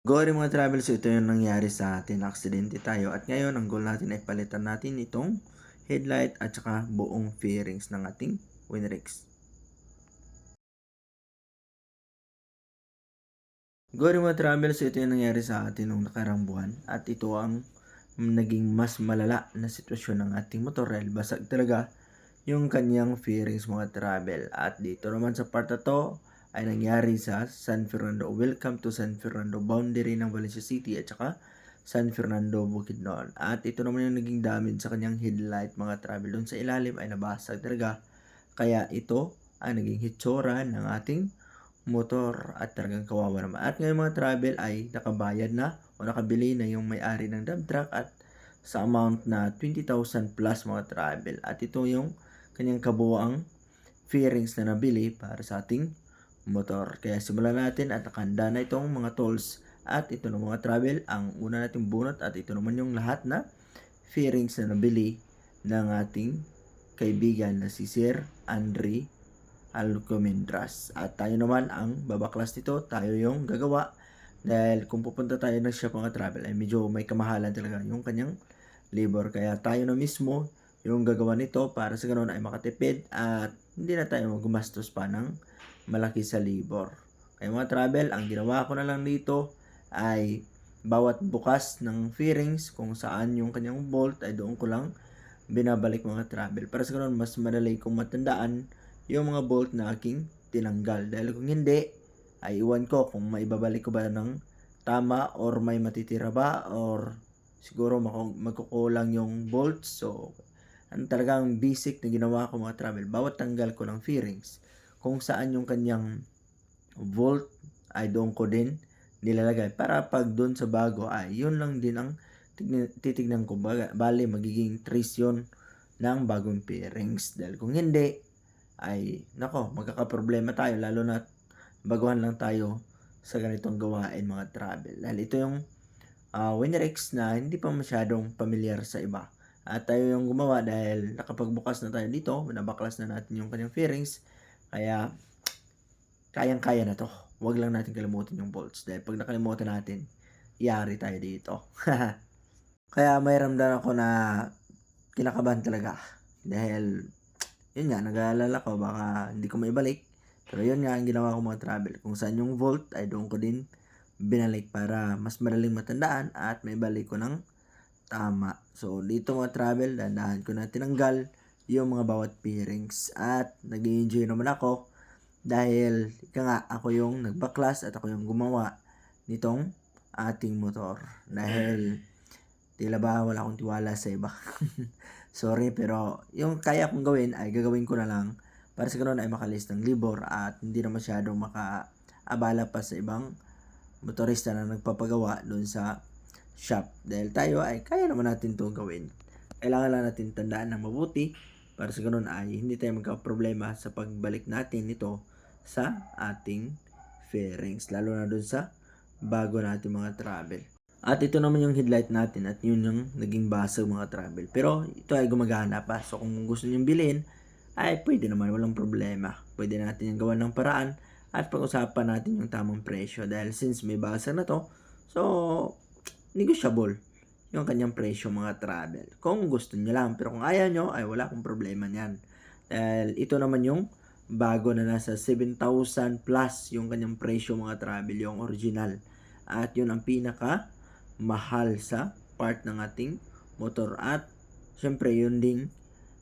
Good mga travel, so ito yung nangyari sa atin, aksidente tayo at ngayon ang goal natin ay palitan natin itong headlight at saka buong fairings ng ating Winrex. Good mga travel, so ito yung nangyari sa atin nung nakarang buwan at ito ang naging mas malala na sitwasyon ng ating motor dahil basag talaga yung kanyang fairings mga travel. At dito naman sa part na to ay nangyari sa San Fernando. Welcome to San Fernando, boundary ng Valencia City at saka San Fernando, Bukidnon. At ito naman yung naging damage sa kanyang headlight mga travel. Doon sa ilalim ay nabasag talaga. Kaya ito ang naging hitsura ng ating motor at talagang kawawa naman. At ngayon mga travel ay nakabayad na o nakabili na yung may-ari ng dump truck at sa amount na 20,000 plus mga travel. At ito yung kanyang kabuuang fairings na nabili para sa ating motor. Kaya simulan natin at nakahanda na itong mga tools at ito na mga travel ang una nating bunot at ito naman yung lahat na fairings na nabili ng ating kaibigan na si Sir Andre Alcomendras. At tayo naman ang babaklas nito, tayo yung gagawa dahil kung pupunta tayo ng shop mga travel ay medyo may kamahalan talaga yung kanyang labor. Kaya tayo na mismo yung gagawa nito para sa ganun ay makatipid at hindi na tayo gumastos pa ng malaki sa labor. Kaya mga travel, ang ginawa ko na lang dito ay bawat bukas ng fairings kung saan yung kanyang bolt ay doon ko lang binabalik mga travel. Para sa ganun, mas madali kong matandaan yung mga bolt na aking tinanggal. Dahil kung hindi, ay iwan ko kung maibabalik ko ba ng tama or may matitira ba or siguro magkukulang yung bolts. So, ang talagang basic na ginawa ko mga travel, bawat tanggal ko ng fairings, kung saan yung kanyang volt ay doon ko din nilalagay para pag doon sa bago ay yun lang din ang titignan ko. Bali magiging trace yun ng bagong fairings. Dahil kung hindi ay nako magkakaproblema tayo lalo na baguhan lang tayo sa ganitong gawain mga travel. Dahil ito yung Winrex na hindi pa masyadong familiar sa iba. At tayo yung gumawa dahil nakapagbukas na tayo dito, nabaklas na natin yung kanyang fairings. Kaya kayang-kaya na to. Huwag lang natin kalimutan yung bolts. Dahil pag nakalimutan natin, yari tayo dito. Kaya may ramdam ako na kinakabahan talaga. Dahil, yun nga, nag-aalala ko, baka hindi ko maibalik. Pero yun nga, ang ginawa ko mga travel. Kung saan yung volt, ay doon ko din binalik para mas madaling matandaan at may balik ko ng tama. So, dito mga travel, dandahan ko na tinanggal yung mga bawat bearings. At nag-enjoy naman ako dahil ika nga ako yung nagbaklas at ako yung gumawa nitong ating motor. Dahil tila ba wala akong tiwala sa iba. Sorry pero yung kaya kong gawin ay gagawin ko na lang para sa ganoon ay makalis ng libor at hindi na masyadong makaabala pa sa ibang motorista na nagpapagawa doon sa shop. Dahil tayo ay kaya naman natin itong gawin. Kailangan lang natin tandaan na mabuti para sa ganun ay hindi tayo magka-problema sa pagbalik natin nito sa ating fairings. Lalo na doon sa bago natin mga travel. At ito naman yung headlight natin at yun yung naging basag mga travel. Pero ito ay gumagana pa. So kung gusto nyo bilhin, ay pwede naman, walang problema. Pwede natin yung gawan ng paraan at pag-usapan natin yung tamang presyo. Dahil since may basag na to, so negotiable yung kanyang presyo mga travel. Kung gusto nyo lang. Pero kung ayaw nyo, ay wala akong problema niyan. Dahil ito naman yung bago na nasa 7,000 plus yung kanyang presyo mga travel, yung original. At yun ang pinaka mahal sa part ng ating motor. At syempre yun ding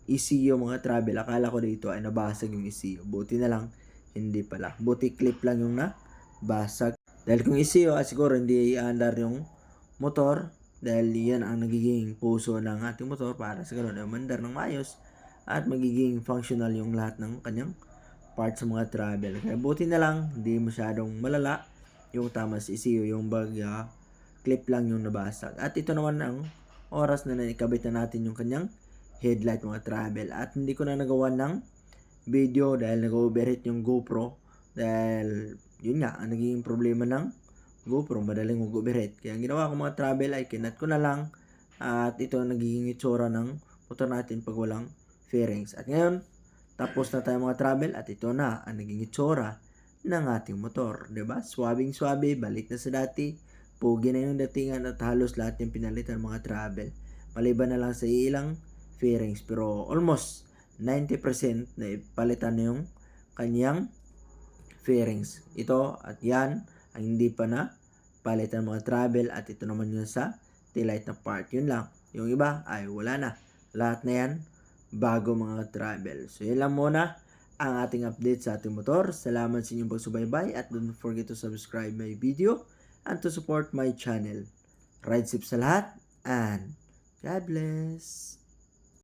ECU mga travel. Akala ko dito ay nabasag yung ECU. Buti na lang, hindi pala. Buti clip lang yung nabasag. Dahil kung ECU ay siguro hindi andar yung motor. Dahil yan ang nagiging puso ng ating motor para sa ganun ay umandar ng maayos at magiging functional yung lahat ng kanyang parts sa mga travel. Kaya buti na lang, hindi masyadong malala yung tama sa ECU, yung clip lang yung nabasag. At ito naman ang oras na naikabit na natin yung kanyang headlight mga travel. At hindi ko na nagawa ng video dahil nag-overheat yung GoPro. Dahil yun nga, ang naging problema ng GoPro, madaling mag-overheat. Kaya ang ginawa ko mga travel ay kinat ko na lang. At ito ang nagiging itsura ng motor natin pag walang fairings. At ngayon, tapos na tayo mga travel at ito na ang naging itsura ng ating motor. Diba? Swabing-swabe, balik na sa dati. Pugi na yung datingan at halos lahat yung pinalitan mga travel. Maliban na lang sa ilang fairings, pero almost 90% na ipalitan na yung kanyang fairings. Ito at yan ang hindi pa na palitan mga travel at ito naman yun sa taillight na part. Yun lang. Yung iba ay wala na. Lahat na yan bago mga travel. So yun lang muna ang ating update sa ating motor. Salamat sa inyong pagsubaybay at don't forget to subscribe my video and to support my channel. Ride safe sa lahat and God bless!